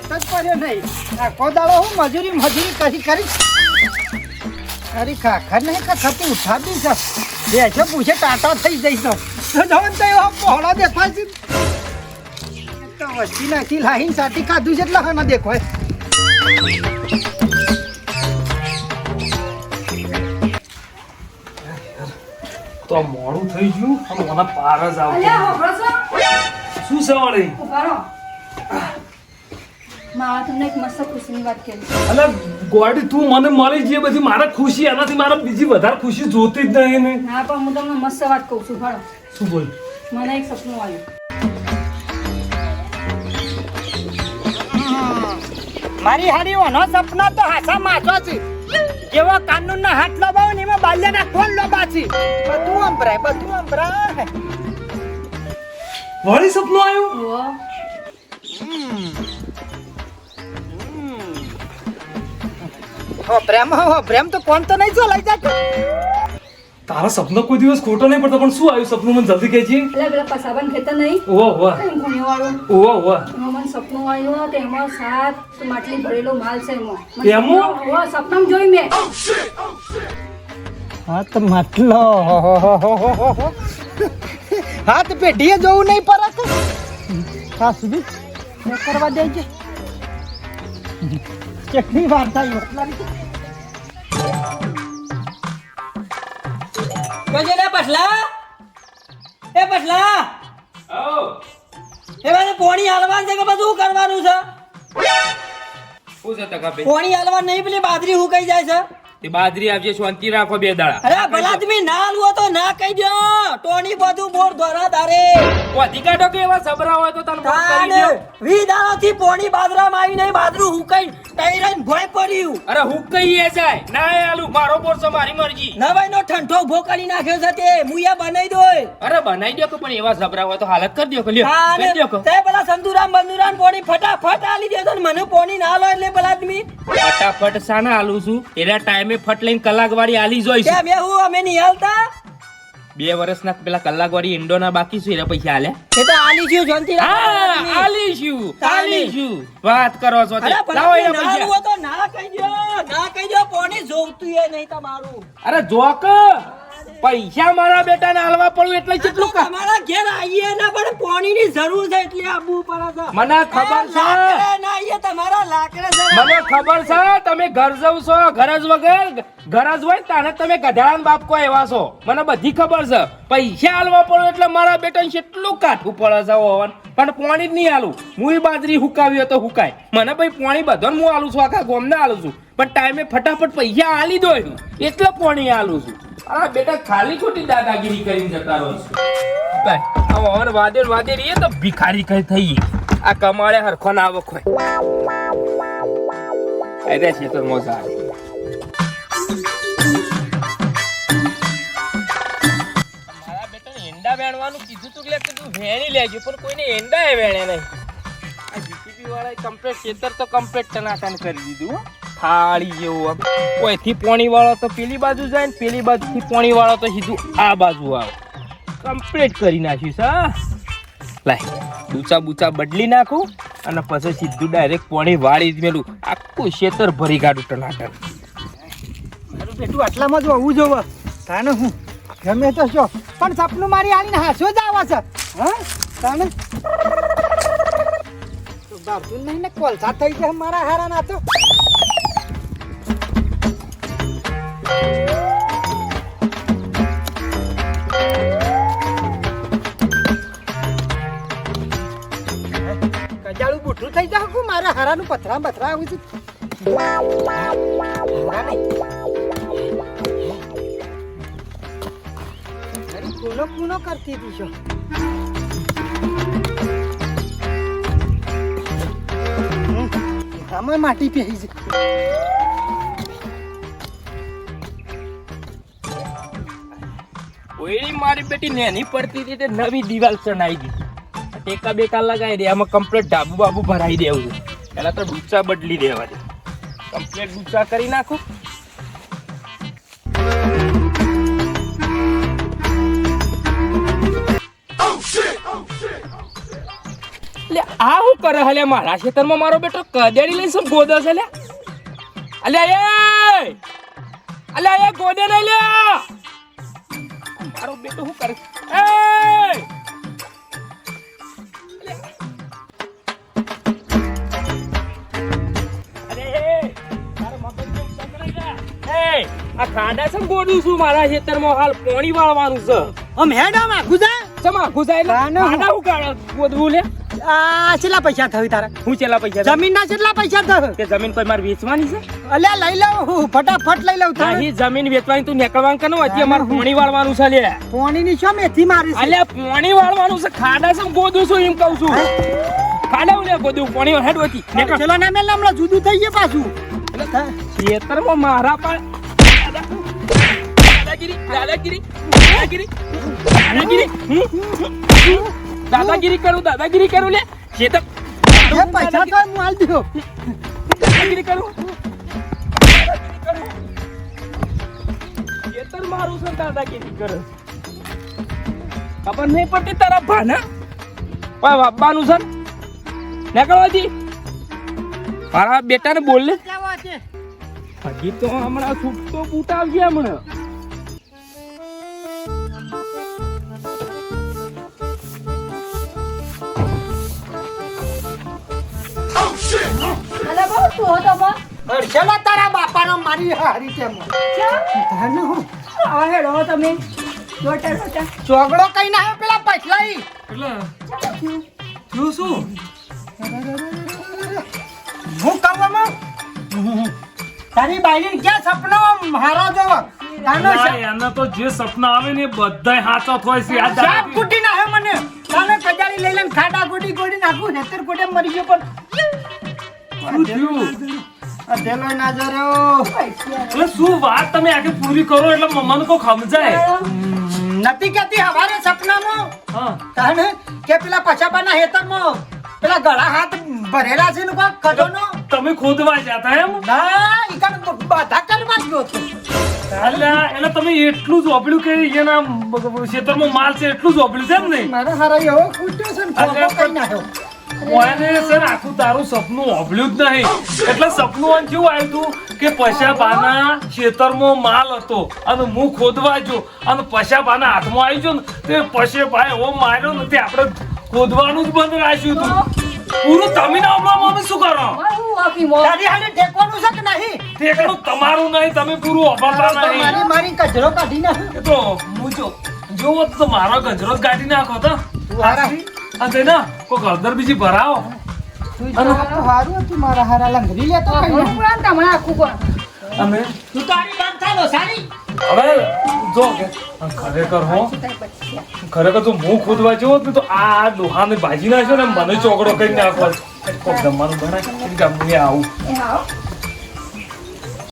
જ પડ્યો નહીં આખો દાડો હું મજૂરી કરી અરે ખાખર નહીં ખાખરથી ઉઠાડી છે બે છે પૂછે ટાટા થઈ જઈશ તો જવાનું તો એવા પહોળા દેખાય છે તો વસ્તી નાખી લાહીને સાટી ખાધું છે એટલે હા ના દેખાય તો મોડું થઈ ગયું મને પાર જ આવતું શું સવારે મારા તમને એક મસ્ત ખુશીની વાત કરી અલા ગોડી તું મને મળી જે બધી મારા ખુશી એનાથી મારા બીજી વધારે ખુશી જોતી જ નહીં ને ના પણ હું તમને મસ્ત વાત કહું છું ભાડો શું બોલ મને એક સપનું આવ્યું મારી હારી ઓનો સપના તો હાસા માથો છે જેવો કાનૂન ના હાથ લબાવો ને એમાં બાલ્યાના કોણ લબા છે બધું અંભરાય વળી સપનું આવ્યું પ્રેમ તો કોણ તો નહીં ચલાઈ જાય તારા સપનો કોઈ દિવસ ખોટો નહીં પડતો પણ શું આવ્યું સપનું મને જલ્દી કહેજે એટલે પેલા પસાબન ખેતર નહીં ઓહો ખૂણીવાળું એમાં મને સપનું આવ્યું કે એમાં 7 માટલી ભરેલો માલ છે એમાં સપનામાં જોઈ મેં હાથ માટલો હાથ પેઢીએ જોવું નહીં પરત હા સુધી કરવા દેજે કેટલી વાર થાય પોણી હાલવાનું છે કે બધું કરવાનું છે પોણી હાલવા નહીં પેલી બાજરી હુકાઈ જાય છે તે બાજરી આવજે શાંતિ રાખો બે દાડા અરે ભલા તમે ના હાલવો તો ના કહી દો ટોણી બધું બોર ધોરા તારે કોધી કાઢો કે એવા સબરા હોય તો તને ફોન કરી દઉં. વી દાડાથી પોણી બાજરામાં આવી નહીં બાજરું હુકાઈ ટાઈરાઈને ભોય પડ્યું અરે હું કહીએ જાય ના એ આલુ મારો બોરસો મારી મરજી નવાઈનો ઠંઠો ઉભો કરી નાખ્યો છે તે મુયા બનાવી દોય અરે બનાવી દો કે પણ એવા સબરા હોય તો હાલત કરી દો કે લ્યો કરી દો કે તે પેલા સંતુરામ બંદુરામ પોણી ફટાફટ આલી દેતો ને મને પોણી ના લો એટલે પેલા આદમી ફટાફટ સાના આલું છું એના ટાઈમે ફટ લઈને કલાક વાળી આલી જોઈશ કેમ એવું અમે નહીં હાલતા 2 વર્ષના પેલા કલાક વાળી ઇન્ડોના બાકી છે એના પૈસા આલે એ તો આલી જ્યું જોનતી હા આલીશું વાત કરો છો તે. અરે લાવો ભલા એના ના પૈસા હાલવો તો ના કહી દો પોણી જોવતું એ નહીં તમારું અરે જોક પૈસા મારા બેટાને હાલવા પડું એટલે કેટલું કા તમારા ઘેર આવીએ ના પણ પોણીની જરૂર છે એટલે આબુ પડે છે મને ખબર છે લાકડે ના આવીએ તમારા લાકડે છે મને ખબર છે તમે ઘર જવ છો ઘરજ વગર ઘરજ હોય તાને તમે ગધાડાન બાપ કો એવા છો મને બધી ખબર છે પૈસા હાલવા પડે એટલે મારા બેટાને કેટલું કાઠું પડે છે ઓવન પણ પાણી જ નહીં હાલું હું બાજરી હુકાવી તો હુકાય મને ભાઈ પાણી બધાને હું હાલું છું આખા ગામને હાલું છું પણ ટાઈમે ફટાફટ પૈસા હાલી દો એટલે પાણી હાલું છું અરે બેટા ખાલી ખોટી દાદાગીરી કરીને જતા રહો છો ઓવન વાદે રહીએ તો ભિખારી કઈ થઈ આ કમાડે હરખો ના આવક હોય અરે છે તો મોજા મારા બેટાને એંડા વેણવાનું કીધું તું એટલે તું વેણી લેજો પણ કોઈને એંડા વેણ્યા નહીં આ જીસીબી વાળાએ કમ્પ્લીટ ખેતર તો કમ્પ્લીટ ટનાટન કરી દીધું થાળી જેવું આમ કોઈથી પોણી વાળો તો પેલી બાજુ જાય ને પેલી બાજુથી પોણી વાળો તો સીધું આ બાજુ આવે કમ્પ્લીટ કરી નાખ્યું છે લાય બૂચા બદલી નાખું અને પછી સીધું ડાયરેક્ટ પોણી વાળી જ મેલું આખું ખેતર ભરી કાઢું ટનાટન મારું બેટું આટલામાં જ હોવું જોવે તાને હું ગમે તો છો પણ સપનું મારી આવીને હાસો જ આવે છે હા તાને તો બાપુ નહીં ને કોલસા થઈ જાય મારા હારા ના તો કજાળું બુઠું થઈ જાય હું મારા હારાનું પથરા બથરા આવું છું કૂનો કરતી હતી છો આમાં માટી પહેરી છે ઓયડી મારી બેટી નેની પડતી હતી તે નવી દિવાલ ચણાઈ ગઈ ટેકા બેકા લગાવી દે આમાં કમ્પ્લીટ ડાબુ બાબુ ભરાઈ દેવું છે પેલા તો ડૂચા બદલી દેવા દે કમ્પ્લીટ ડૂચા કરી નાખું એટલે આ હું કરે હલે મારા ખેતરમાં મારો બેટો કદેડી લઈને શું ગોદે છે લે અલ્યા એ ગોદે નહીં લે મારો બેટો શું કરે આ ખાડા છે ગોડું છું મારા ખેતરમાં હાલ પાણી વાળવાનું છે આમ હેડા માં ગુજા ચમા ગુજાય ખાડા હું કાઢે ગોદવું લે આ કેટલા પૈસા થયું તારા હું ચેલા પૈસા જમીન ના કેટલા પૈસા થયું તે જમીન કોઈ મારે વેચવાની છે અલ્યા લઈ લઉં હું ફટાફટ લઈ લઉં તારે નહીં જમીન વેચવાની તું નીકળવાનું કે હજી અમારે પાણી વાળવાનું છે લે પોણી ની શું મેથી મારી છે અલ્યા પાણી વાળવાનું છે ખાડા છે ગોદું છું એમ કહું છું ખાડા લે ગોદું પાણી હેડ વતી ચલો ના મેલ હમણાં જુદું થઈ ગયું પાછું ખેતરમાં મારા પણ દાદાગીરી કરું લે ખેતર એ પૈસા તો હું હાલ દઉં દાદાગીરી કરું ખેતર મારું છે દાદાગીરી કરે ખબર નહીં પડતી તારા ભાના બાપવાનું છે નીકળવાથી મારા બેટાને બોલ લે હજી તો હમણાં છૂટતો બૂટ આવશે હમણાં અલે બહુ તું હતો બસ હર્ષલા તારા બાપાનો મારી હારી તેમ ધન હું આ હેડો તમે લોટા ચોગડો કઈ ના આવ્યો પેલા પછલાઈ એટલે શું શું હું કવમાં તારી બાઈની ક્યાં સપનો મારો જોવો તાનો એના તો જે સપના આવે ને બધાય હાચો થાય છે આ સાપ કુટી ના હે મને તાને કજાડી લઈ લઈને ખાડા ગોડી ગોડી નાખું હેતર ગોડે મરી ગયો પણ શું થયું આ દેલો ના જર્યો એટલે શું વાત તમે આખી પૂરી કરો એટલે મમ્માને કો સમજાય નથી કેતી હવારે સપનામાં હા તાને કે પેલા પછાબાના હેતરમાં પેલા ગળા હાથ ભરેલા છે ને કોક કદોનો તમે ખોદવા જતા એમ ના ઈકણ બાધા કરવા ગયો તો એટલે તમે એટલું જ ઓપડ્યું કે એના ખેતરમાં માલ છે એટલું જ ઓપડ્યું છે એમ નહીં મારા હારા એવો કૂટ્યો છે ને ફોટો કઈ નાખ્યો કોઈને છે ને આખું તારું સપનું ઓભળ્યું જ નહીં એટલે સપનું આમ કેવું આવ્યું હતું કે પશાબાના ખેતરમાં માલ હતો અને હું ખોદવા ગયો અને પશાબાના હાથમાં આવી ગયો ને તે પશાબાએ એવો માર્યો ને તે આપણે ખોદવાનું જ બંધ રાખ્યું હતું પૂરું તમે ના હમણાં શું કરો હું આખી મો તારી હાલે ટેકવાનું છે કે નહીં તે એકલું તમારું નહીં તમે પૂરું અપાતા નહીં મારી મારી કચરો કાઢી નાખ એ તો હું જોવો તો મારો ગજરો જ કાઢી નાખો તો હારા અને ના કોઈ ગળદર બીજી ભરાવો તું જો હારું હતું મારા હારા લંગરી લેતો કઈ હું પુરાણ તમને આખું કોણ અમે તું તારી બંધ થાલો સારી હવે જો કે ખરેખર હો ખરેખર તો હું ખોદવા જેવો ને તો આ લોહાને ભાજી નાખ્યો ને મને ચોકડો કરી નાખો કોક જમવાનું બનાવી ગામ આવું એ આવો